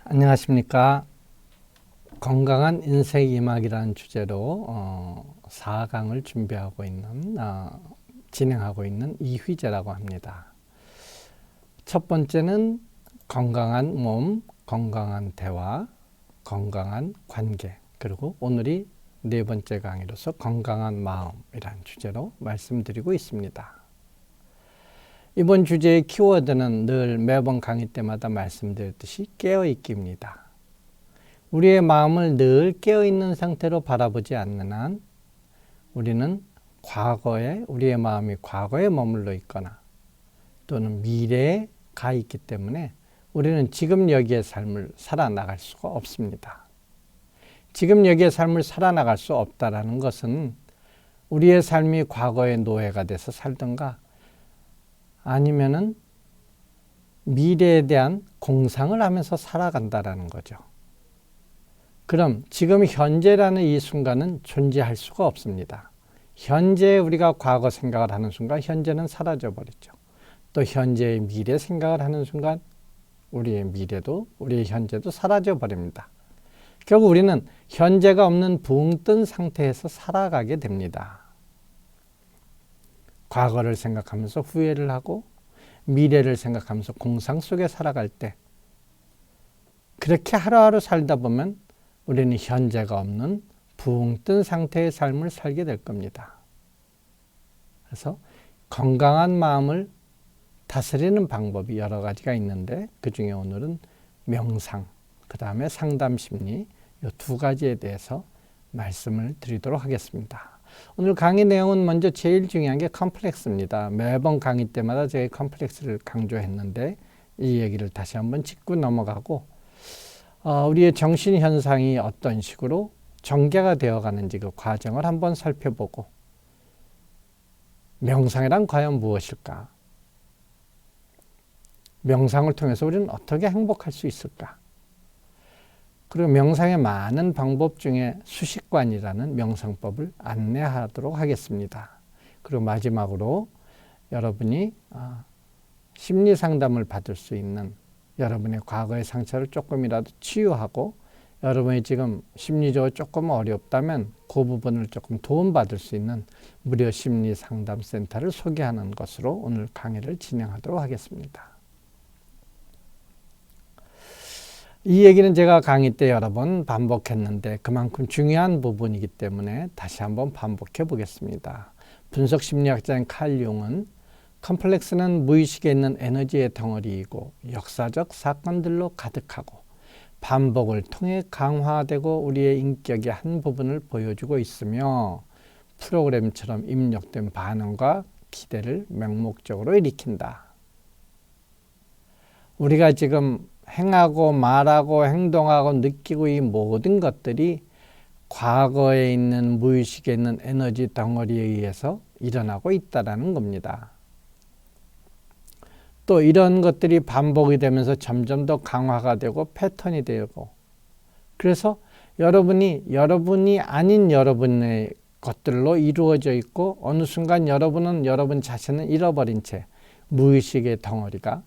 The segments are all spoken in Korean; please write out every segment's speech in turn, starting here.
안녕하십니까. 건강한 인생 이막이라는 주제로 4강을 준비하고 있는 진행하고 있는 이휘재라고 합니다. 첫 번째는 건강한 몸, 건강한 대화, 건강한 관계, 그리고 오늘이 네 번째 강의로서 건강한 마음이라는 주제로 말씀드리고 있습니다. 이번 주제의 키워드는 늘 매번 강의 때마다 말씀드렸듯이 깨어있기입니다. 우리의 마음을 늘 깨어있는 상태로 바라보지 않는 한 우리는 우리의 마음이 과거에 머물러 있거나 또는 미래에 가 있기 때문에 우리는 지금 여기의 삶을 살아나갈 수가 없습니다. 지금 여기의 삶을 살아나갈 수 없다는 것은 우리의 삶이 과거의 노예가 돼서 살던가 아니면은 미래에 대한 공상을 하면서 살아간다라는 거죠. 그럼 지금 현재라는 이 순간은 존재할 수가 없습니다. 현재에 우리가 과거 생각을 하는 순간 현재는 사라져 버리죠. 또 현재의 미래 생각을 하는 순간 우리의 미래도 우리의 현재도 사라져 버립니다. 결국 우리는 현재가 없는 붕 뜬 상태에서 살아가게 됩니다. 과거를 생각하면서 후회를 하고 미래를 생각하면서 공상 속에 살아갈 때 그렇게 하루하루 살다 보면 우리는 현재가 없는 붕 뜬 상태의 삶을 살게 될 겁니다. 그래서 건강한 마음을 다스리는 방법이 여러 가지가 있는데 그 중에 오늘은 명상, 그 다음에 상담심리 이 두 가지에 대해서 말씀을 드리도록 하겠습니다. 오늘 강의 내용은 먼저 제일 중요한 게 컴플렉스입니다. 매번 강의 때마다 제가 컴플렉스를 강조했는데 이 얘기를 다시 한번 짚고 넘어가고 우리의 정신현상이 어떤 식으로 전개가 되어가는지 그 과정을 한번 살펴보고 명상이란 과연 무엇일까? 명상을 통해서 우리는 어떻게 행복할 수 있을까? 그리고 명상의 많은 방법 중에 수식관이라는 명상법을 안내하도록 하겠습니다. 그리고 마지막으로 여러분이 심리 상담을 받을 수 있는 여러분의 과거의 상처를 조금이라도 치유하고 여러분이 지금 심리적으로 조금 어렵다면 그 부분을 조금 도움받을 수 있는 무료 심리 상담 센터를 소개하는 것으로 오늘 강의를 진행하도록 하겠습니다. 이 얘기는 제가 강의 때 여러 번 반복했는데 그만큼 중요한 부분이기 때문에 다시 한번 반복해 보겠습니다. 분석 심리학자인 칼 융은 컴플렉스는 무의식에 있는 에너지의 덩어리이고 역사적 사건들로 가득하고 반복을 통해 강화되고 우리의 인격의 한 부분을 보여주고 있으며 프로그램처럼 입력된 반응과 기대를 맹목적으로 일으킨다. 우리가 지금 행하고 말하고 행동하고 느끼고 이 모든 것들이 과거에 있는 무의식에 있는 에너지 덩어리에 의해서 일어나고 있다는 겁니다. 또 이런 것들이 반복이 되면서 점점 더 강화가 되고 패턴이 되고 그래서 여러분이 아닌 여러분의 것들로 이루어져 있고 어느 순간 여러분은 여러분 자신을 잃어버린 채 무의식의 덩어리가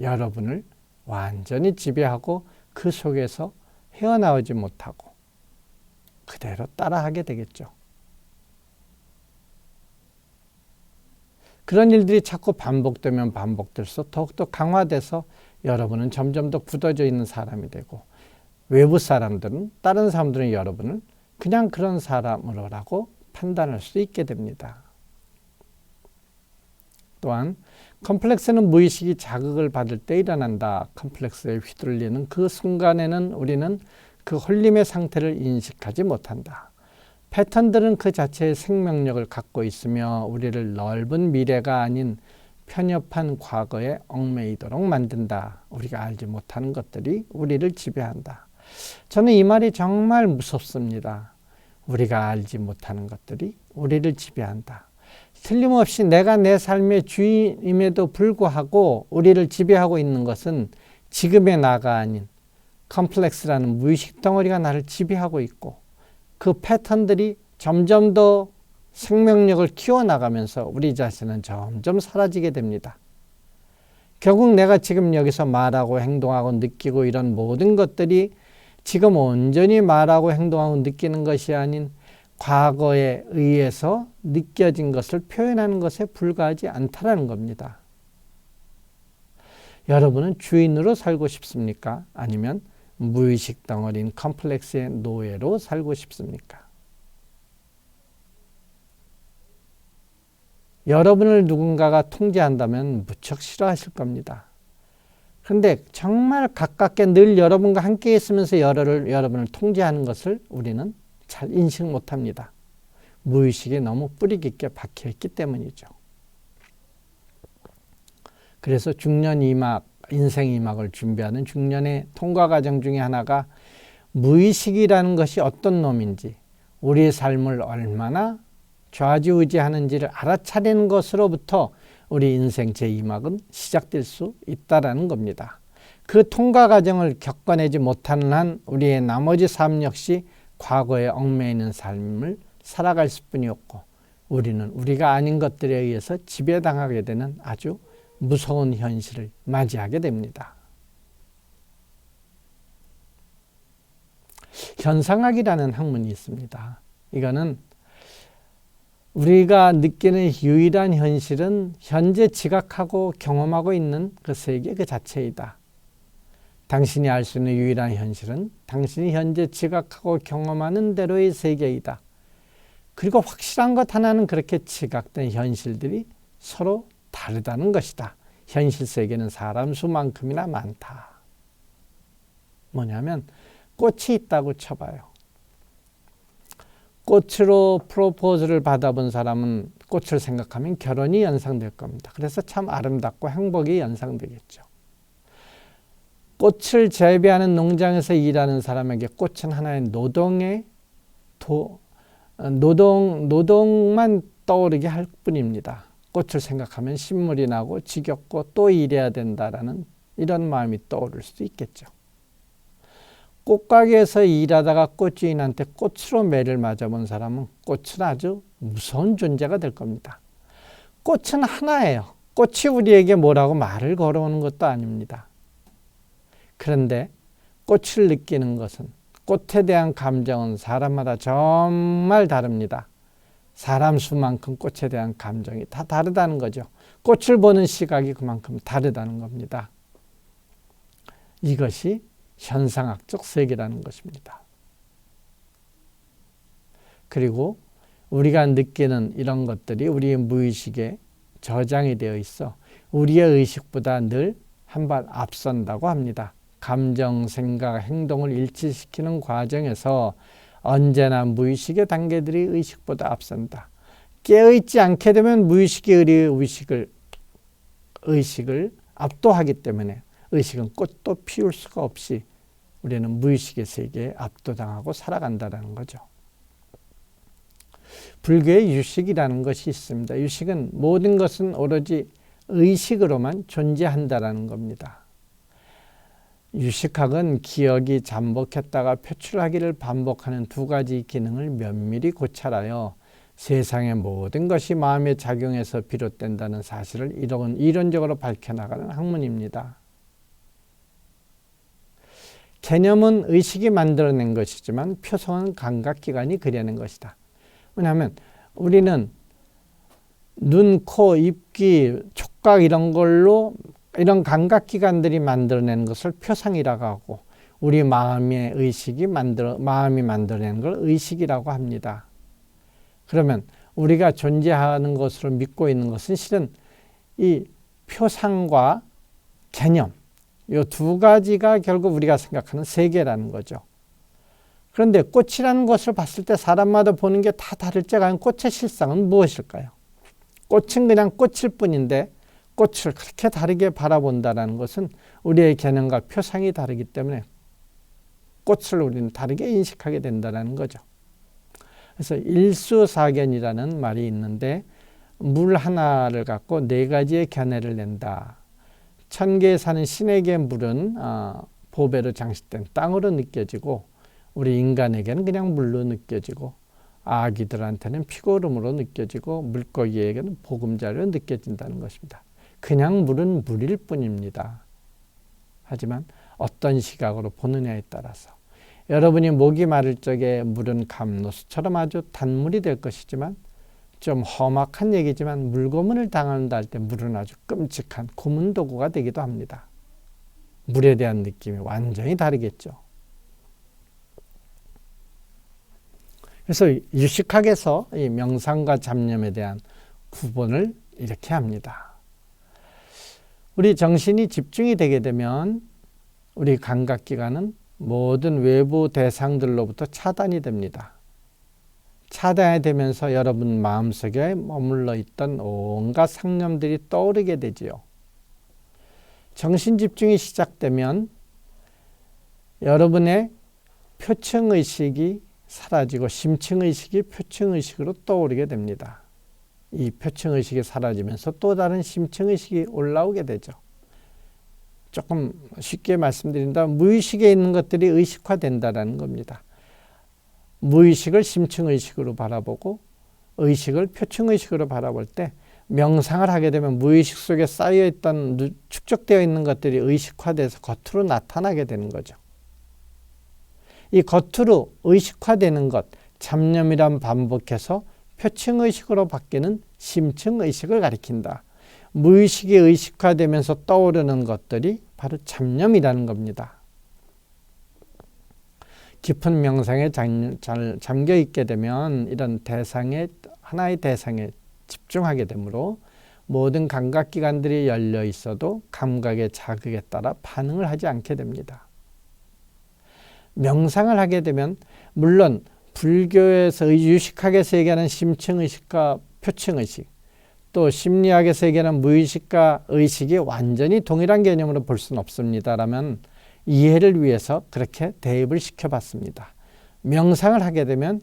여러분을 완전히 지배하고 그 속에서 헤어나오지 못하고 그대로 따라하게 되겠죠. 그런 일들이 자꾸 반복되면 반복될수록 더욱더 강화돼서 여러분은 점점 더 굳어져 있는 사람이 되고 외부 사람들은 다른 사람들은 여러분을 그냥 그런 사람으로라고 판단할 수 있게 됩니다. 또한 컴플렉스는 무의식이 자극을 받을 때 일어난다. 컴플렉스에 휘둘리는 그 순간에는 우리는 그 홀림의 상태를 인식하지 못한다. 패턴들은 그 자체의 생명력을 갖고 있으며 우리를 넓은 미래가 아닌 편협한 과거에 얽매이도록 만든다. 우리가 알지 못하는 것들이 우리를 지배한다. 저는 이 말이 정말 무섭습니다. 우리가 알지 못하는 것들이 우리를 지배한다. 틀림없이 내가 내 삶의 주인임에도 불구하고 우리를 지배하고 있는 것은 지금의 나가 아닌 컴플렉스라는 무의식 덩어리가 나를 지배하고 있고 그 패턴들이 점점 더 생명력을 키워나가면서 우리 자신은 점점 사라지게 됩니다. 결국 내가 지금 여기서 말하고 행동하고 느끼고 이런 모든 것들이 지금 온전히 말하고 행동하고 느끼는 것이 아닌 과거에 의해서 느껴진 것을 표현하는 것에 불과하지 않다라는 겁니다. 여러분은 주인으로 살고 싶습니까? 아니면 무의식 덩어리인 컴플렉스의 노예로 살고 싶습니까? 여러분을 누군가가 통제한다면 무척 싫어하실 겁니다. 그런데 정말 가깝게 늘 여러분과 함께 있으면서 여러분을 통제하는 것을 우리는 잘 인식 못합니다. 무의식에 너무 뿌리 깊게 박혀있기 때문이죠. 그래서 중년 이막, 인생 이막을 준비하는 중년의 통과 과정 중에 하나가 무의식이라는 것이 어떤 놈인지, 우리의 삶을 얼마나 좌지우지하는지를 알아차리는 것으로부터 우리 인생 제2막은 시작될 수 있다는 겁니다. 그 통과 과정을 겪어내지 못하는 한 우리의 나머지 삶 역시 과거에 얽매이는 삶을 살아갈 수뿐이었고, 우리는 우리가 아닌 것들에 의해서 지배당하게 되는 아주 무서운 현실을 맞이하게 됩니다. 현상학이라는 학문이 있습니다. 이거는 우리가 느끼는 유일한 현실은 현재 지각하고 경험하고 있는 그 세계 그 자체이다. 당신이 알 수 있는 유일한 현실은 당신이 현재 지각하고 경험하는 대로의 세계이다. 그리고 확실한 것 하나는 그렇게 지각된 현실들이 서로 다르다는 것이다. 현실 세계는 사람 수만큼이나 많다. 뭐냐면 꽃이 있다고 쳐봐요. 꽃으로 프로포즈를 받아본 사람은 꽃을 생각하면 결혼이 연상될 겁니다. 그래서 참 아름답고 행복이 연상되겠죠. 꽃을 재배하는 농장에서 일하는 사람에게 꽃은 하나의 노동만 떠오르게 할 뿐입니다. 꽃을 생각하면 신물이 나고 지겹고 또 일해야 된다라는 이런 마음이 떠오를 수도 있겠죠. 꽃가게에서 일하다가 꽃주인한테 꽃으로 매를 맞아본 사람은 꽃은 아주 무서운 존재가 될 겁니다. 꽃은 하나예요. 꽃이 우리에게 뭐라고 말을 걸어오는 것도 아닙니다. 그런데 꽃을 느끼는 것은, 꽃에 대한 감정은 사람마다 정말 다릅니다. 사람 수만큼 꽃에 대한 감정이 다 다르다는 거죠. 꽃을 보는 시각이 그만큼 다르다는 겁니다. 이것이 현상학적 세계라는 것입니다. 그리고 우리가 느끼는 이런 것들이 우리의 무의식에 저장이 되어 있어 우리의 의식보다 늘 한 발 앞선다고 합니다. 감정, 생각, 행동을 일치시키는 과정에서 언제나 무의식의 단계들이 의식보다 앞선다. 깨어있지 않게 되면 무의식이 의식을 압도하기 때문에 의식은 꽃도 피울 수가 없이 우리는 무의식의 세계에 압도당하고 살아간다는 거죠. 불교의 유식이라는 것이 있습니다. 유식은 모든 것은 오로지 의식으로만 존재한다는 겁니다. 유식학은 기억이 잠복했다가 표출하기를 반복하는 두 가지 기능을 면밀히 고찰하여 세상의 모든 것이 마음의 작용에서 비롯된다는 사실을 이론적으로 밝혀나가는 학문입니다. 개념은 의식이 만들어낸 것이지만 표성은 감각기관이 그려낸 것이다. 왜냐하면 우리는 눈, 코, 입, 귀, 촉각 이런 걸로 이런 감각기관들이 만들어낸 것을 표상이라고 하고 우리 마음이 만들어낸 걸 의식이라고 합니다. 그러면 우리가 존재하는 것으로 믿고 있는 것은 실은 이 표상과 개념 이 두 가지가 결국 우리가 생각하는 세계라는 거죠. 그런데 꽃이라는 것을 봤을 때 사람마다 보는 게 다 다를지 과연 꽃의 실상은 무엇일까요? 꽃은 그냥 꽃일 뿐인데 꽃을 그렇게 다르게 바라본다는 것은 우리의 개념과 표상이 다르기 때문에 꽃을 우리는 다르게 인식하게 된다는 거죠. 그래서 일수사견이라는 말이 있는데 물 하나를 갖고 네 가지의 견해를 낸다. 천계에 사는 신에게 물은 보배로 장식된 땅으로 느껴지고 우리 인간에게는 그냥 물로 느껴지고 아기들한테는 피고름으로 느껴지고 물고기에게는 보금자리로 느껴진다는 것입니다. 그냥 물은 물일 뿐입니다. 하지만 어떤 시각으로 보느냐에 따라서 여러분이 목이 마를 적에 물은 감로수처럼 아주 단물이 될 것이지만 좀 험악한 얘기지만 물고문을 당한다 할 때 물은 아주 끔찍한 고문 도구가 되기도 합니다. 물에 대한 느낌이 완전히 다르겠죠. 그래서 유식학에서 이 명상과 잡념에 대한 구분을 이렇게 합니다. 우리 정신이 집중이 되게 되면 우리 감각기관은 모든 외부 대상들로부터 차단이 됩니다. 차단이 되면서 여러분 마음속에 머물러 있던 온갖 상념들이 떠오르게 되지요. 정신 집중이 시작되면 여러분의 표층의식이 사라지고 심층의식이 표층의식으로 떠오르게 됩니다. 이 표층의식이 사라지면서 또 다른 심층의식이 올라오게 되죠. 조금 쉽게 말씀드린다면 무의식에 있는 것들이 의식화된다는 겁니다. 무의식을 심층의식으로 바라보고 의식을 표층의식으로 바라볼 때 명상을 하게 되면 무의식 속에 쌓여있던 축적되어 있는 것들이 의식화돼서 겉으로 나타나게 되는 거죠. 이 겉으로 의식화되는 것, 잡념이란 반복해서 표층의식으로 바뀌는 심층의식을 가리킨다. 무의식이 의식화되면서 떠오르는 것들이 바로 잡념이라는 겁니다. 깊은 명상에 잘 잠겨 있게 되면 이런 하나의 대상에 집중하게 되므로 모든 감각기관들이 열려 있어도 감각의 자극에 따라 반응을 하지 않게 됩니다. 명상을 하게 되면 물론 불교에서 유식학에서 얘기하는 심층의식과 표층의식, 또 심리학에서 얘기하는 무의식과 의식이 완전히 동일한 개념으로 볼 수는 없습니다라면 이해를 위해서 그렇게 대입을 시켜봤습니다. 명상을 하게 되면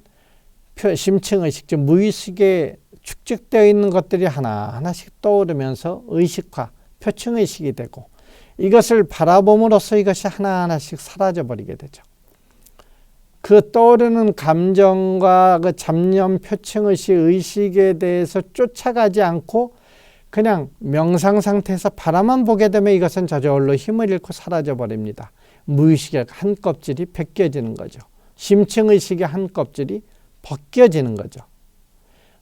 심층의식, 즉 무의식에 축적되어 있는 것들이 하나하나씩 떠오르면서 의식화, 표층의식이 되고 이것을 바라봄으로써 이것이 하나하나씩 사라져버리게 되죠. 그 떠오르는 감정과 그 잡념, 표층의식, 의식에 대해서 쫓아가지 않고 그냥 명상 상태에서 바라만 보게 되면 이것은 저절로 힘을 잃고 사라져 버립니다. 무의식의 한 껍질이 벗겨지는 거죠. 심층의식의 한 껍질이 벗겨지는 거죠.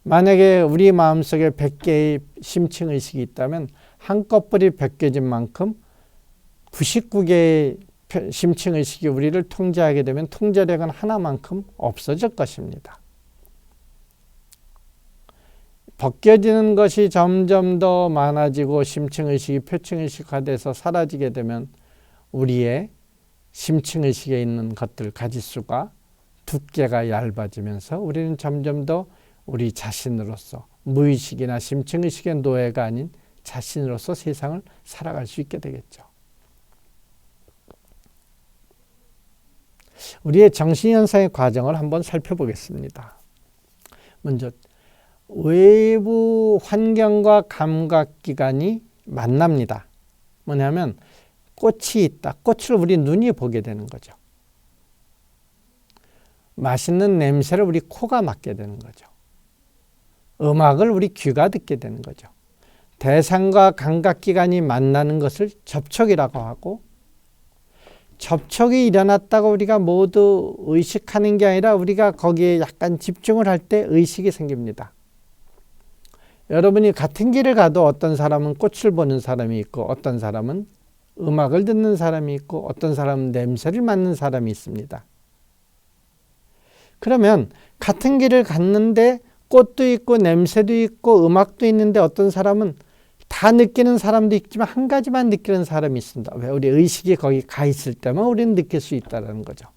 만약에 우리 마음속에 100개의 심층의식이 있다면 한꺼풀이 벗겨진 만큼 99개의 심층의식이 우리를 통제하게 되면 통제력은 하나만큼 없어질 것입니다. 벗겨지는 것이 점점 더 많아지고 심층의식이 표층의식화돼서 사라지게 되면 우리의 심층의식에 있는 것들 가지수가 두께가 얇아지면서 우리는 점점 더 우리 자신으로서 무의식이나 심층의식의 노예가 아닌 자신으로서 세상을 살아갈 수 있게 되겠죠. 우리의 정신현상의 과정을 한번 살펴보겠습니다. 먼저 외부 환경과 감각기관이 만납니다. 뭐냐면 꽃이 있다. 꽃을 우리 눈이 보게 되는 거죠. 맛있는 냄새를 우리 코가 맡게 되는 거죠. 음악을 우리 귀가 듣게 되는 거죠. 대상과 감각기관이 만나는 것을 접촉이라고 하고 접촉이 일어났다고 우리가 모두 의식하는 게 아니라 우리가 거기에 약간 집중을 할 때 의식이 생깁니다. 여러분이 같은 길을 가도 어떤 사람은 꽃을 보는 사람이 있고 어떤 사람은 음악을 듣는 사람이 있고 어떤 사람은 냄새를 맡는 사람이 있습니다. 그러면 같은 길을 갔는데 꽃도 있고 냄새도 있고 음악도 있는데 어떤 사람은 다 느끼는 사람도 있지만 한 가지만 느끼는 사람이 있습니다. 왜? 우리 의식이 거기 가 있을 때만 우리는 느낄 수 있다는 거죠.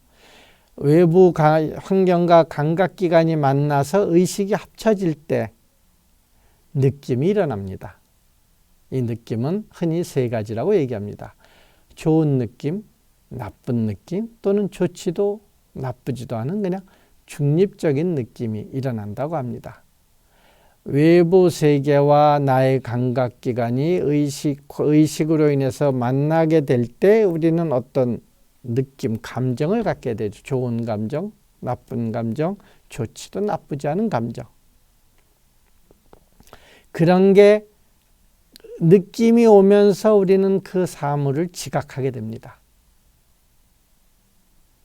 외부 환경과 감각기관이 만나서 의식이 합쳐질 때 느낌이 일어납니다. 이 느낌은 흔히 세 가지라고 얘기합니다. 좋은 느낌, 나쁜 느낌 또는 좋지도 나쁘지도 않은 그냥 중립적인 느낌이 일어난다고 합니다. 외부 세계와 나의 감각기관이 의식으로 인해서 만나게 될 때 우리는 어떤 느낌, 감정을 갖게 되죠. 좋은 감정, 나쁜 감정, 좋지도 나쁘지 않은 감정. 그런 게 느낌이 오면서 우리는 그 사물을 지각하게 됩니다.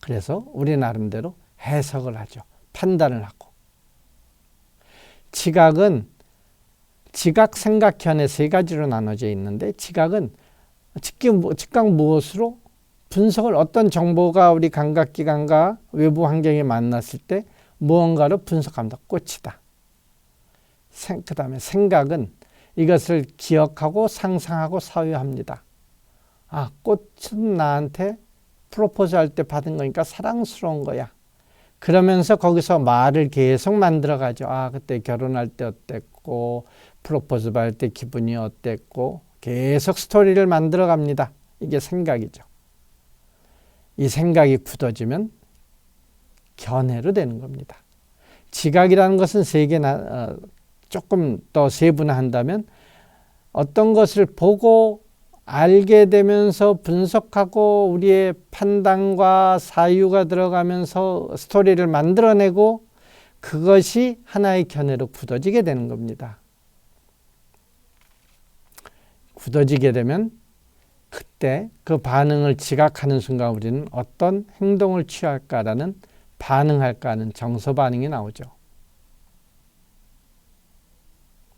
그래서 우리 나름대로 해석을 하죠. 판단을 하고. 지각은 지각, 생각, 견해 세 가지로 나눠져 있는데 지각은 즉각 무엇으로 분석을 어떤 정보가 우리 감각기관과 외부 환경에 만났을 때 무언가로 분석합니다. 꽂히다. 그 다음에 생각은 이것을 기억하고 상상하고 사유합니다. 아, 꽃은 나한테 프로포즈 할 때 받은 거니까 사랑스러운 거야. 그러면서 거기서 말을 계속 만들어가죠. 아, 그때 결혼할 때 어땠고 프로포즈 받을 때 기분이 어땠고 계속 스토리를 만들어 갑니다. 이게 생각이죠. 이 생각이 굳어지면 견해로 되는 겁니다. 지각이라는 것은 조금 더 세분화한다면 어떤 것을 보고 알게 되면서 분석하고 우리의 판단과 사유가 들어가면서 스토리를 만들어내고 그것이 하나의 견해로 굳어지게 되는 겁니다. 굳어지게 되면 그때 그 반응을 지각하는 순간 우리는 어떤 행동을 취할까라는 반응할까 하는 정서 반응이 나오죠.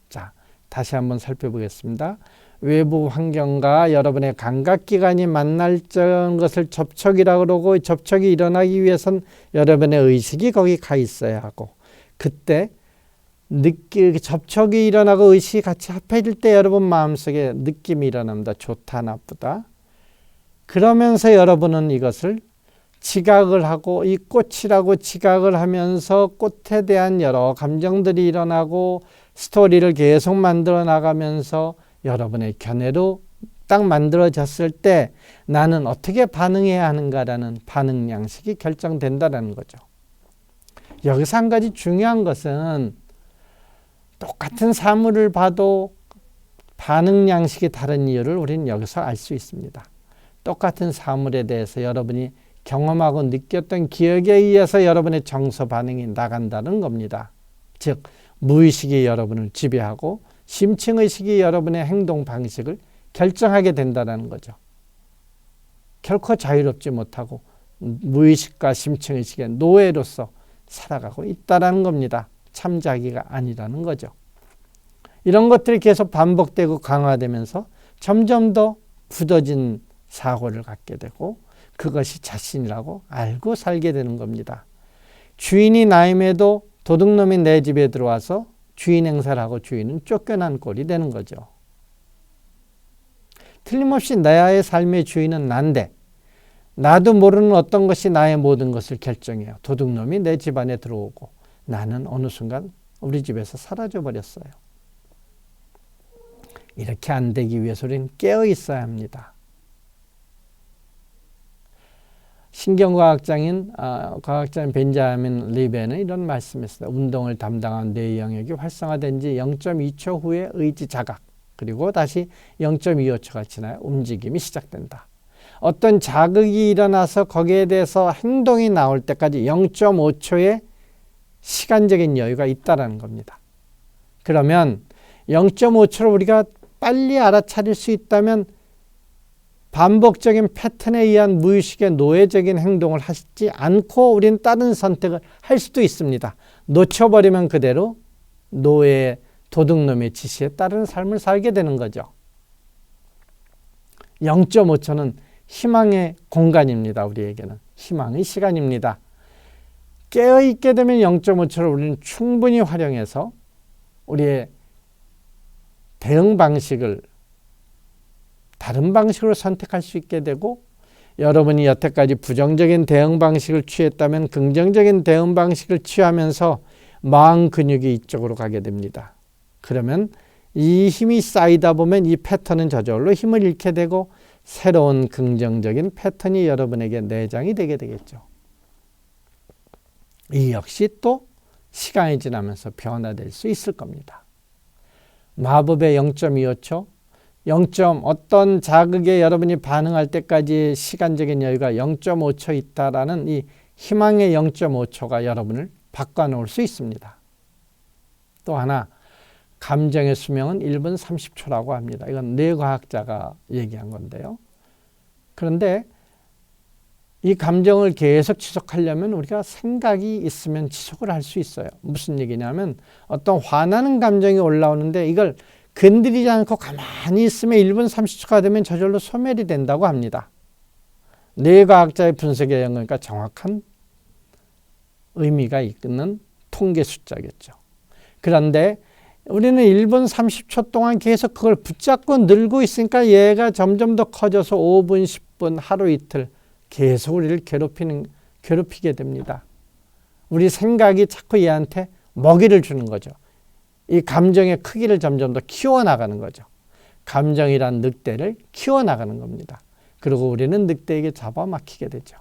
자, 다시 한번 살펴보겠습니다. 외부 환경과 여러분의 감각기관이 만날 것을 접촉이라고 그러고 접촉이 일어나기 위해선 여러분의 의식이 거기 가 있어야 하고 그때 접촉이 일어나고 의식이 같이 합해질 때 여러분 마음속에 느낌이 일어납니다. 좋다, 나쁘다. 그러면서 여러분은 이것을 지각을 하고 이 꽃이라고 지각을 하면서 꽃에 대한 여러 감정들이 일어나고 스토리를 계속 만들어 나가면서 여러분의 견해로 딱 만들어졌을 때 나는 어떻게 반응해야 하는가라는 반응 양식이 결정된다는 거죠. 여기서 한 가지 중요한 것은 똑같은 사물을 봐도 반응 양식이 다른 이유를 우리는 여기서 알 수 있습니다. 똑같은 사물에 대해서 여러분이 경험하고 느꼈던 기억에 의해서 여러분의 정서 반응이 나간다는 겁니다. 즉 무의식이 여러분을 지배하고 심층의식이 여러분의 행동 방식을 결정하게 된다는 거죠. 결코 자유롭지 못하고 무의식과 심층의식의 노예로서 살아가고 있다는 겁니다. 참자기가 아니라는 거죠. 이런 것들이 계속 반복되고 강화되면서 점점 더 굳어진 사고를 갖게 되고 그것이 자신이라고 알고 살게 되는 겁니다. 주인이 나임에도 도둑놈이 내 집에 들어와서 주인 행사를 하고 주인은 쫓겨난 꼴이 되는 거죠. 틀림없이 나의 삶의 주인은 난데 나도 모르는 어떤 것이 나의 모든 것을 결정해요. 도둑놈이 내 집안에 들어오고 나는 어느 순간 우리 집에서 사라져 버렸어요. 이렇게 안 되기 위해서 우리는 깨어 있어야 합니다. 신경과학자인 벤자민 리벤은 이런 말씀했습니다. 운동을 담당한 뇌 영역이 활성화된 지 0.2초 후에 의지 자각 그리고 다시 0.25초가 지나야 움직임이 시작된다. 어떤 자극이 일어나서 거기에 대해서 행동이 나올 때까지 0.5초의 시간적인 여유가 있다는 겁니다. 그러면 0.5초를 우리가 빨리 알아차릴 수 있다면 반복적인 패턴에 의한 무의식의 노예적인 행동을 하지 않고 우리는 다른 선택을 할 수도 있습니다. 놓쳐버리면 그대로 노예 도둑놈의 지시에 따른 삶을 살게 되는 거죠. 0.5초는 희망의 공간입니다. 우리에게는 희망의 시간입니다. 깨어있게 되면 0.5초를 우리는 충분히 활용해서 우리의 대응 방식을 다른 방식으로 선택할 수 있게 되고 여러분이 여태까지 부정적인 대응 방식을 취했다면 긍정적인 대응 방식을 취하면서 마음 근육이 이쪽으로 가게 됩니다. 그러면 이 힘이 쌓이다 보면 이 패턴은 저절로 힘을 잃게 되고 새로운 긍정적인 패턴이 여러분에게 내장이 되게 되겠죠. 이 역시 또 시간이 지나면서 변화될 수 있을 겁니다. 마법의 0.25초, 어떤 자극에 여러분이 반응할 때까지의 시간적인 여유가 0.5초 있다라는 이 희망의 0.5초가 여러분을 바꿔놓을 수 있습니다. 또 하나, 감정의 수명은 1분 30초라고 합니다. 이건 뇌과학자가 얘기한 건데요. 그런데 이 감정을 계속 지속하려면 우리가 생각이 있으면 지속을 할 수 있어요. 무슨 얘기냐면 어떤 화나는 감정이 올라오는데 이걸 건드리지 않고 가만히 있으면 1분 30초가 되면 저절로 소멸이 된다고 합니다. 뇌과학자의 분석에 의한 거니까 정확한 의미가 있는 통계 숫자겠죠. 그런데 우리는 1분 30초 동안 계속 그걸 붙잡고 늘고 있으니까 얘가 점점 더 커져서 5분, 10분, 하루 이틀 계속 우리를 괴롭히게 됩니다. 우리 생각이 자꾸 얘한테 먹이를 주는 거죠. 이 감정의 크기를 점점 더 키워나가는 거죠. 감정이란 늑대를 키워나가는 겁니다. 그리고 우리는 늑대에게 잡아먹히게 되죠.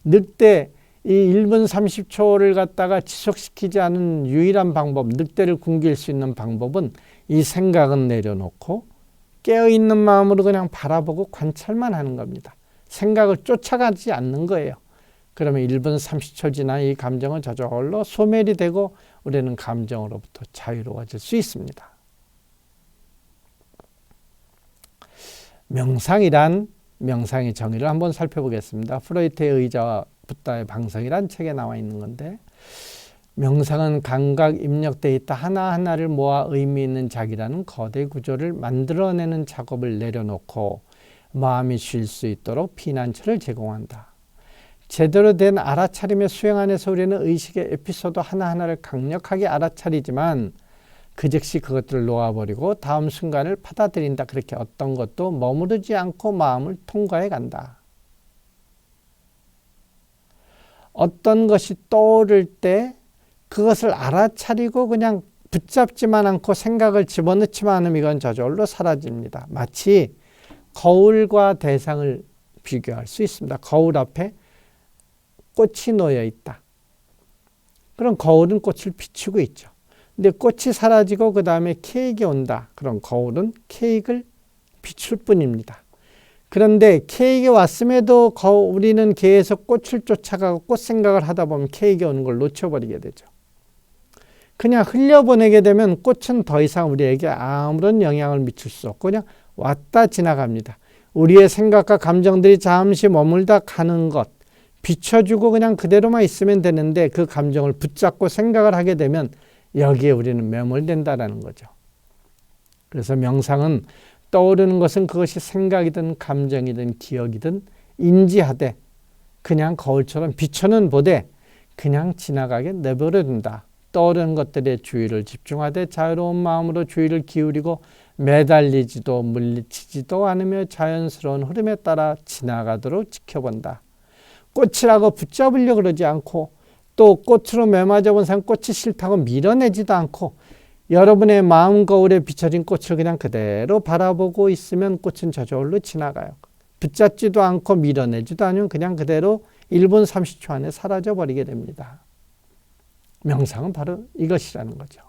늑대 이 1분 30초를 갖다가 지속시키지 않은 유일한 방법, 늑대를 굶길 수 있는 방법은 이 생각은 내려놓고 깨어있는 마음으로 그냥 바라보고 관찰만 하는 겁니다. 생각을 쫓아가지 않는 거예요. 그러면 1분 30초 지나 이 감정은 저절로 소멸이 되고 우리는 감정으로부터 자유로워질 수 있습니다. 명상이란 명상의 정의를 한번 살펴보겠습니다. 프로이트의 의자와 붓다의 방석이란 책에 나와 있는 건데, 명상은 감각 입력 데이터 하나하나를 모아 의미 있는 자기라는 거대 구조를 만들어내는 작업을 내려놓고 마음이 쉴 수 있도록 피난처를 제공한다. 제대로 된 알아차림의 수행 안에서 우리는 의식의 에피소드 하나하나를 강력하게 알아차리지만 그 즉시 그것들을 놓아버리고 다음 순간을 받아들인다. 그렇게 어떤 것도 머무르지 않고 마음을 통과해 간다. 어떤 것이 떠오를 때 그것을 알아차리고 그냥 붙잡지만 않고 생각을 집어넣지만 않으면 이건 저절로 사라집니다. 마치 거울과 대상을 비교할 수 있습니다. 거울 앞에 꽃이 놓여 있다. 그럼 거울은 꽃을 비추고 있죠. 근데 꽃이 사라지고 그 다음에 케이크가 온다. 그럼 거울은 케이크를 비출 뿐입니다. 그런데 케이크가 왔음에도 우리는 계속 꽃을 쫓아가고 꽃 생각을 하다 보면 케이크가 오는 걸 놓쳐버리게 되죠. 그냥 흘려보내게 되면 꽃은 더 이상 우리에게 아무런 영향을 미칠 수 없고 그냥 왔다 지나갑니다. 우리의 생각과 감정들이 잠시 머물다 가는 것, 비춰주고 그냥 그대로만 있으면 되는데 그 감정을 붙잡고 생각을 하게 되면 여기에 우리는 매몰된다라는 거죠. 그래서 명상은 떠오르는 것은 그것이 생각이든 감정이든 기억이든 인지하되 그냥 거울처럼 비춰는 보되 그냥 지나가게 내버려 둔다. 떠오르는 것들에 주의를 집중하되 자유로운 마음으로 주의를 기울이고 매달리지도 물리치지도 않으며 자연스러운 흐름에 따라 지나가도록 지켜본다. 꽃이라고 붙잡으려고 그러지 않고 또 꽃으로 매맞아 본 사람 꽃이 싫다고 밀어내지도 않고 여러분의 마음 거울에 비춰진 꽃을 그냥 그대로 바라보고 있으면 꽃은 저절로 지나가요. 붙잡지도 않고 밀어내지도 않으면 그냥 그대로 1분 30초 안에 사라져버리게 됩니다. 명상은 바로 이것이라는 거죠.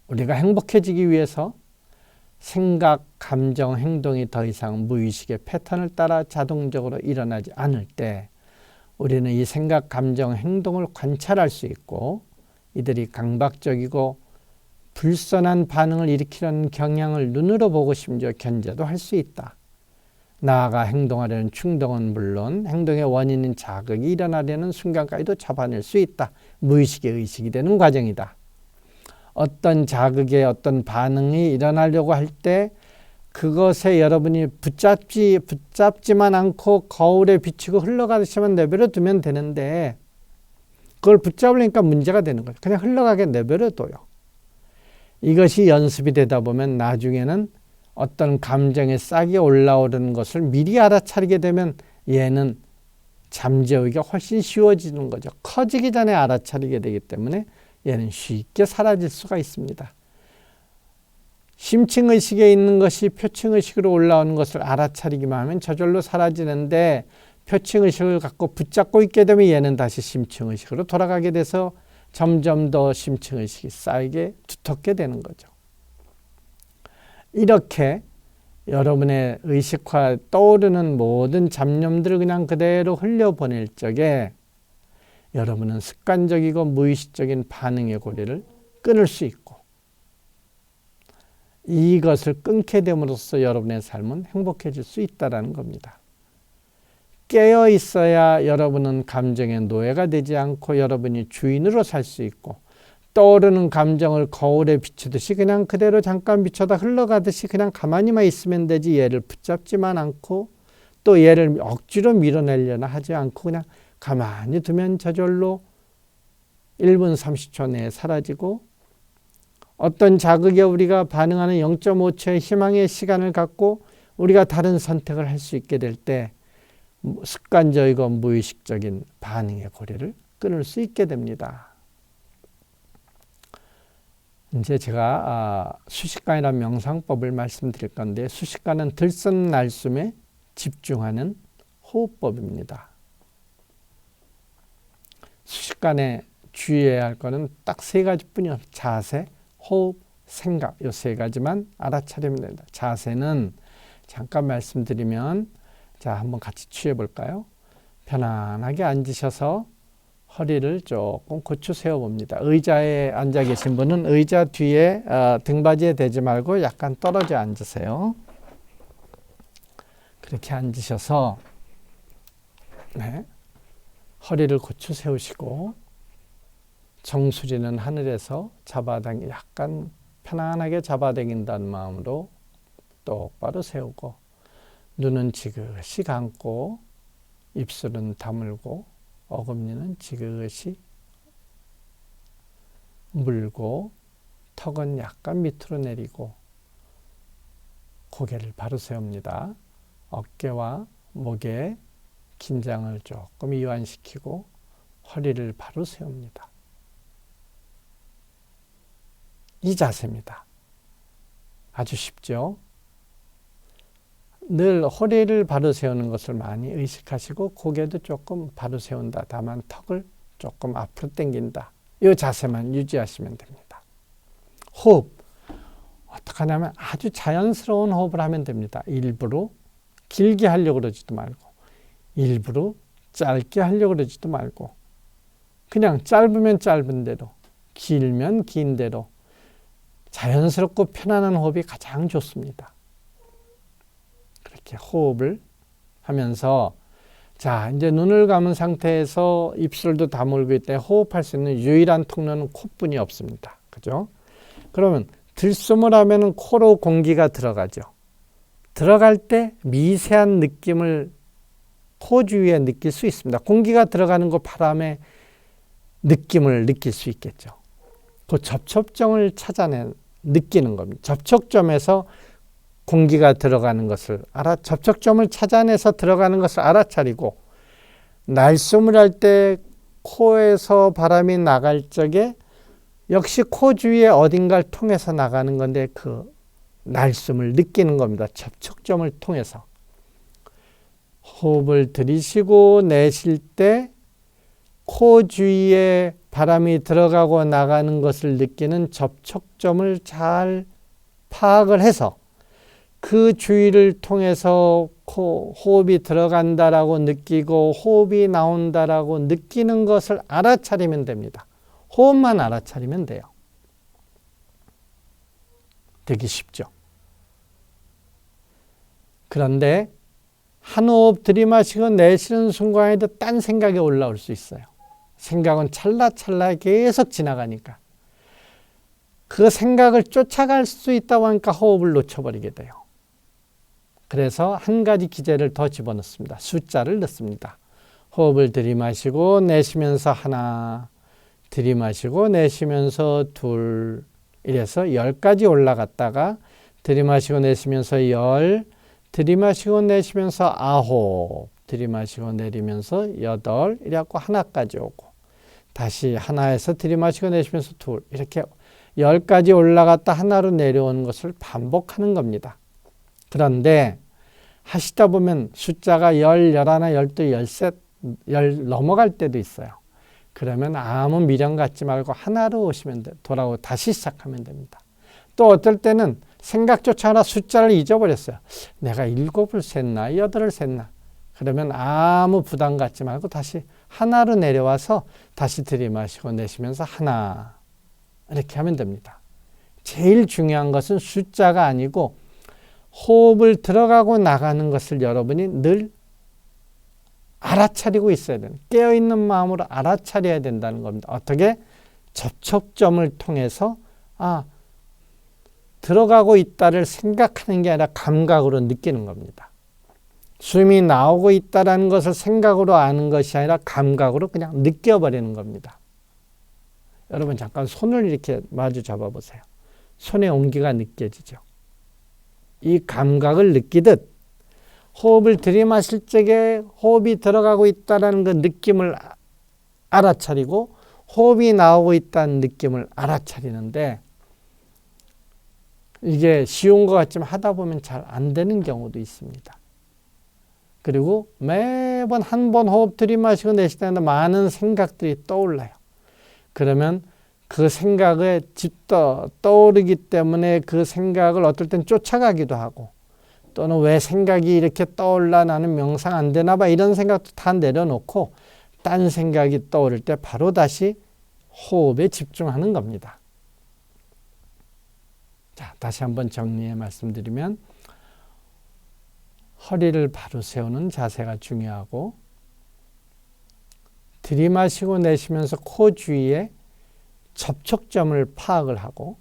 우리가 행복해지기 위해서 생각, 감정, 행동이 더 이상 무의식의 패턴을 따라 자동적으로 일어나지 않을 때 우리는 이 생각, 감정, 행동을 관찰할 수 있고 이들이 강박적이고 불선한 반응을 일으키려는 경향을 눈으로 보고 심지어 견제도 할 수 있다. 나아가 행동하려는 충동은 물론 행동의 원인인 자극이 일어나려는 순간까지도 잡아낼 수 있다. 무의식의 의식이 되는 과정이다. 어떤 자극에 어떤 반응이 일어나려고 할 때 그것에 여러분이 붙잡지만 않고 거울에 비치고 흘러가시면 내버려 두면 되는데 그걸 붙잡으려니까 문제가 되는 거예요. 그냥 흘러가게 내버려 둬요. 이것이 연습이 되다 보면 나중에는 어떤 감정의 싹이 올라오는 것을 미리 알아차리게 되면 얘는 잠재우기가 훨씬 쉬워지는 거죠. 커지기 전에 알아차리게 되기 때문에 얘는 쉽게 사라질 수가 있습니다. 심층의식에 있는 것이 표층의식으로 올라오는 것을 알아차리기만 하면 저절로 사라지는데 표층의식을 갖고 붙잡고 있게 되면 얘는 다시 심층의식으로 돌아가게 돼서 점점 더 심층의식이 쌓이게 두텁게 되는 거죠. 이렇게 여러분의 의식화 떠오르는 모든 잡념들을 그냥 그대로 흘려보낼 적에 여러분은 습관적이고 무의식적인 반응의 고리를 끊을 수 있고, 이것을 끊게 됨으로써 여러분의 삶은 행복해질 수 있다는 겁니다. 깨어 있어야 여러분은 감정의 노예가 되지 않고 여러분이 주인으로 살 수 있고, 떠오르는 감정을 거울에 비추듯이 그냥 그대로 잠깐 비춰다 흘러가듯이 그냥 가만히만 있으면 되지, 얘를 붙잡지만 않고 또 얘를 억지로 밀어내려나 하지 않고 그냥 가만히 두면 저절로 1분 30초 내에 사라지고, 어떤 자극에 우리가 반응하는 0.5초의 희망의 시간을 갖고 우리가 다른 선택을 할 수 있게 될 때 습관적이고 무의식적인 반응의 고리를 끊을 수 있게 됩니다. 이제 제가 수식관이라는 명상법을 말씀드릴 건데, 수식관은 들숨날숨에 집중하는 호흡법입니다. 수식관에 주의해야 할 것은 딱 3가지뿐이요. 자세, 호흡, 생각, 이 3가지만 알아차리면 됩니다. 자세는 잠깐 말씀드리면, 자, 한번 같이 취해 볼까요? 편안하게 앉으셔서 허리를 조금 고추 세워 봅니다. 의자에 앉아 계신 분은 의자 뒤에 등받이에 대지 말고 약간 떨어져 앉으세요. 그렇게 앉으셔서 허리를 고추 세우시고, 정수리는 하늘에서 약간 편안하게 잡아당긴다는 마음으로 똑바로 세우고, 눈은 지그시 감고 입술은 다물고 어금니는 지그시 물고 턱은 약간 밑으로 내리고 고개를 바로 세웁니다. 어깨와 목에 긴장을 조금 이완시키고 허리를 바로 세웁니다. 이 자세입니다. 아주 쉽죠? 늘 허리를 바로 세우는 것을 많이 의식하시고, 고개도 조금 바로 세운다. 다만 턱을 조금 앞으로 당긴다. 이 자세만 유지하시면 됩니다. 호흡. 어떻게 하냐면 아주 자연스러운 호흡을 하면 됩니다. 일부러 길게 하려고 그러지도 말고, 일부러 짧게 하려고 그러지도 말고, 그냥 짧으면 짧은 대로, 길면 긴 대로 자연스럽고 편안한 호흡이 가장 좋습니다. 그렇게 호흡을 하면서, 자, 이제 눈을 감은 상태에서 입술도 다물고 있다. 호흡할 수 있는 유일한 통로는 코뿐이 없습니다. 그죠? 그러면 들숨을 하면 코로 공기가 들어가죠. 들어갈 때 미세한 느낌을 코 주위에 느낄 수 있습니다. 공기가 들어가는 거, 바람의 느낌을 느낄 수 있겠죠. 그 접촉점을 느끼는 겁니다. 접촉점에서 공기가 들어가는 것을 접촉점을 찾아내서 들어가는 것을 알아차리고, 날숨을 할 때 코에서 바람이 나갈 적에 역시 코 주위에 어딘가를 통해서 나가는 건데, 그 날숨을 느끼는 겁니다. 접촉점을 통해서. 호흡을 들이쉬고 내쉴 때 코 주위에 바람이 들어가고 나가는 것을 느끼는 접촉점을 잘 파악을 해서 그 주위를 통해서 호흡이 들어간다라고 느끼고 호흡이 나온다라고 느끼는 것을 알아차리면 됩니다. 호흡만 알아차리면 돼요. 되기 쉽죠. 그런데 한 호흡 들이마시고 내쉬는 순간에도 딴 생각이 올라올 수 있어요. 생각은 찰나찰나 계속 지나가니까. 그 생각을 쫓아갈 수 있다고 하니까 호흡을 놓쳐버리게 돼요. 그래서 한 가지 기제를 더 집어넣습니다. 숫자를 넣습니다. 호흡을 들이마시고 내쉬면서 하나, 들이마시고 내쉬면서 둘, 이래서 10까지 올라갔다가 들이마시고 내쉬면서 10, 들이마시고 내쉬면서 9, 들이마시고 내리면서 8, 이래갖고 하나까지 오고, 다시 하나에서 들이마시고 내쉬면서 둘, 이렇게 10까지 올라갔다 하나로 내려오는 것을 반복하는 겁니다. 그런데 하시다 보면 숫자가 10, 11, 12, 13, 10 넘어갈 때도 있어요. 그러면 아무 미련 갖지 말고 하나로 오시면 돼요. 돌아오고 다시 시작하면 됩니다. 또 어떨 때는 생각조차 하나 숫자를 잊어버렸어요. 내가 7을 셌나 8을 셌나. 그러면 아무 부담 갖지 말고 다시 하나로 내려와서 다시 들이마시고 내쉬면서 하나 이렇게 하면 됩니다. 제일 중요한 것은 숫자가 아니고 호흡을 들어가고 나가는 것을 여러분이 늘 알아차리고 있어야 되는, 깨어있는 마음으로 알아차려야 된다는 겁니다. 어떻게? 접촉점을 통해서 들어가고 있다를 생각하는 게 아니라 감각으로 느끼는 겁니다. 숨이 나오고 있다는 것을 생각으로 아는 것이 아니라 감각으로 그냥 느껴버리는 겁니다. 여러분 잠깐 손을 이렇게 마주 잡아보세요. 손의 온기가 느껴지죠. 이 감각을 느끼듯 호흡을 들이마실 적에 호흡이 들어가고 있다는 그 느낌을 알아차리고 호흡이 나오고 있다는 느낌을 알아차리는데 이게 쉬운 것 같지만 하다 보면 잘 안 되는 경우도 있습니다. 그리고 매번 한 번 호흡 들이마시고 내쉴 때마다 많은 생각들이 떠올라요. 그러면 그 생각에 떠오르기 때문에 그 생각을 어떨 땐 쫓아가기도 하고 또는 왜 생각이 이렇게 떠올라 나는 명상 안 되나 봐 이런 생각도 다 내려놓고 딴 생각이 떠오를 때 바로 다시 호흡에 집중하는 겁니다. 자, 다시 한번 정리해 말씀드리면 허리를 바로 세우는 자세가 중요하고 들이마시고 내쉬면서 코 주위에 접촉점을 파악을 하고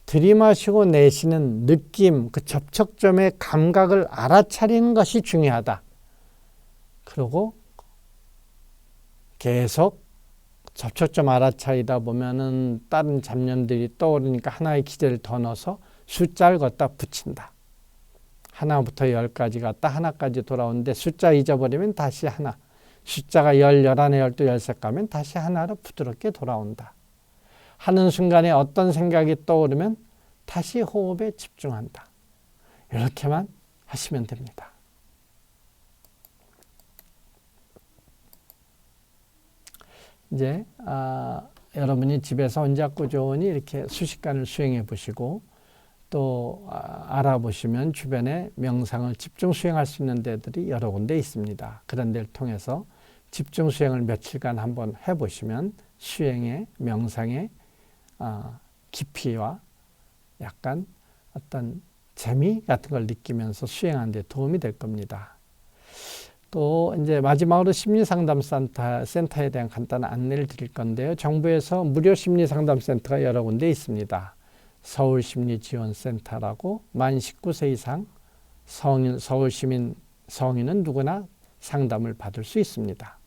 들이마시고 내쉬는 느낌, 그 접촉점의 감각을 알아차리는 것이 중요하다. 그리고 계속 접촉점 알아차리다 보면은 다른 잡념들이 떠오르니까 하나의 기제를 더 넣어서 숫자를 갖다 붙인다. 하나부터 10까지 갔다 하나까지 돌아오는데 숫자 잊어버리면 다시 하나. 숫자가 10, 11, 12, 13 가면 다시 하나로 부드럽게 돌아온다. 하는 순간에 어떤 생각이 떠오르면 다시 호흡에 집중한다. 이렇게만 하시면 됩니다. 이제 여러분이 집에서 혼자 꾸준히 이렇게 수시간을 수행해 보시고 또 알아보시면 주변에 명상을 집중 수행할 수 있는 데들이 여러 군데 있습니다. 그런 데를 통해서 집중 수행을 며칠간 한번 해보시면 수행의 명상의 깊이와 약간 어떤 재미 같은 걸 느끼면서 수행하는 데 도움이 될 겁니다. 또 이제 마지막으로 심리상담센터에 대한 간단한 안내를 드릴 건데요. 정부에서 무료 심리상담센터가 여러 군데 있습니다. 서울심리지원센터라고 만 19세 이상 서울시민 성인은 누구나 상담을 받을 수 있습니다.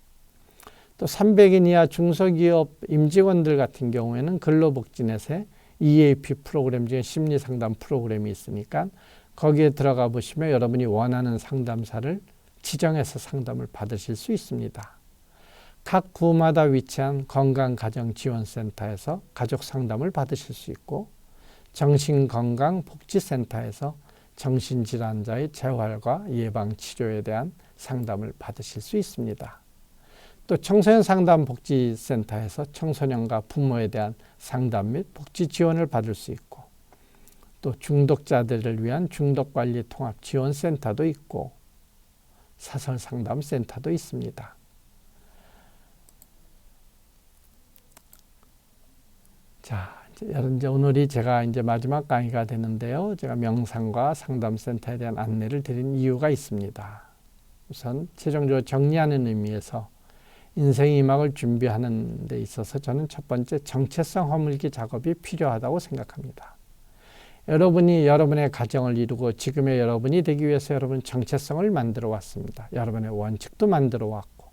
또 300인 이하 중소기업 임직원들 같은 경우에는 근로복지넷에 EAP 프로그램 중에 심리상담 프로그램이 있으니까 거기에 들어가 보시면 여러분이 원하는 상담사를 지정해서 상담을 받으실 수 있습니다. 각 구마다 위치한 건강가정지원센터에서 가족 상담을 받으실 수 있고 정신건강복지센터에서 정신질환자의 재활과 예방치료에 대한 상담을 받으실 수 있습니다. 또 청소년상담복지센터에서 청소년과 부모에 대한 상담 및 복지 지원을 받을 수 있고 또 중독자들을 위한 중독관리통합지원센터도 있고 사설상담센터도 있습니다. 자, 이제 오늘이 제가 이제 마지막 강의가 되는데요. 제가 명상과 상담센터에 대한 안내를 드린 이유가 있습니다. 우선 최종적으로 정리하는 의미에서 인생의 이막을 준비하는 데 있어서 저는 첫 번째 정체성 허물기 작업이 필요하다고 생각합니다. 여러분이 여러분의 가정을 이루고 지금의 여러분이 되기 위해서 여러분 정체성을 만들어 왔습니다. 여러분의 원칙도 만들어 왔고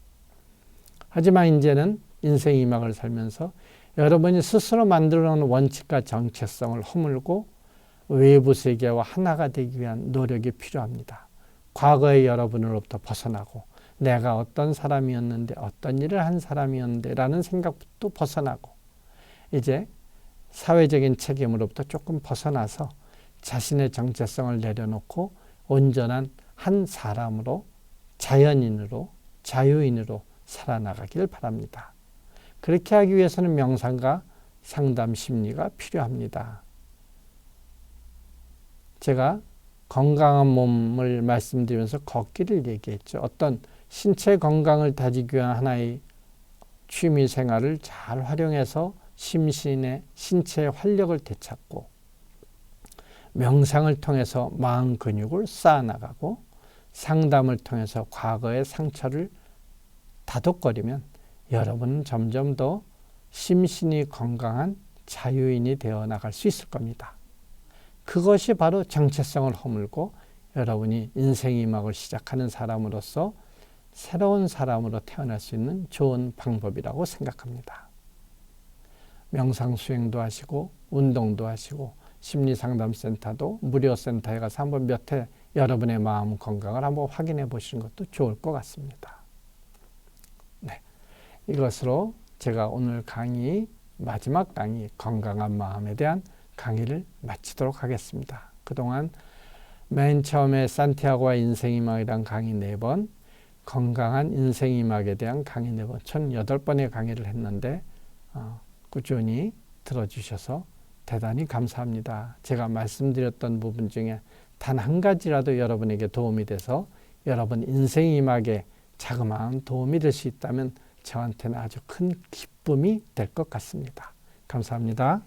하지만 이제는 인생의 이막을 살면서 여러분이 스스로 만들어 놓은 원칙과 정체성을 허물고 외부 세계와 하나가 되기 위한 노력이 필요합니다. 과거의 여러분으로부터 벗어나고 내가 어떤 사람이었는데 어떤 일을 한 사람이었는데 라는 생각부터 벗어나고 이제 사회적인 책임으로부터 조금 벗어나서 자신의 정체성을 내려놓고 온전한 한 사람으로 자연인으로 자유인으로 살아나가길 바랍니다. 그렇게 하기 위해서는 명상과 상담 심리가 필요합니다. 제가 건강한 몸을 말씀드리면서 걷기를 얘기했죠. 어떤 신체 건강을 다지기 위한 하나의 취미 생활을 잘 활용해서 심신의 신체의 활력을 되찾고 명상을 통해서 마음 근육을 쌓아나가고 상담을 통해서 과거의 상처를 다독거리면 여러분은 점점 더 심신이 건강한 자유인이 되어 나갈 수 있을 겁니다. 그것이 바로 정체성을 허물고 여러분이 인생의 막을 시작하는 사람으로서 새로운 사람으로 태어날 수 있는 좋은 방법이라고 생각합니다. 명상 수행도 하시고 운동도 하시고 심리상담센터도 무료 센터에 가서 한번 몇 회 여러분의 마음 건강을 한번 확인해 보시는 것도 좋을 것 같습니다. 네, 이것으로 제가 오늘 강의 마지막 강의 건강한 마음에 대한 강의를 마치도록 하겠습니다. 그동안 맨 처음에 산티아고와 인생이막이란 강의 4번, 건강한 인생이막에 대한 강의 4번, 총 8번의 강의를 했는데 꾸준히 들어주셔서 대단히 감사합니다. 제가 말씀드렸던 부분 중에 단 한 가지라도 여러분에게 도움이 돼서 여러분 인생이막에 자그마한 도움이 될 수 있다면 저한테는 아주 큰 기쁨이 될 것 같습니다. 감사합니다.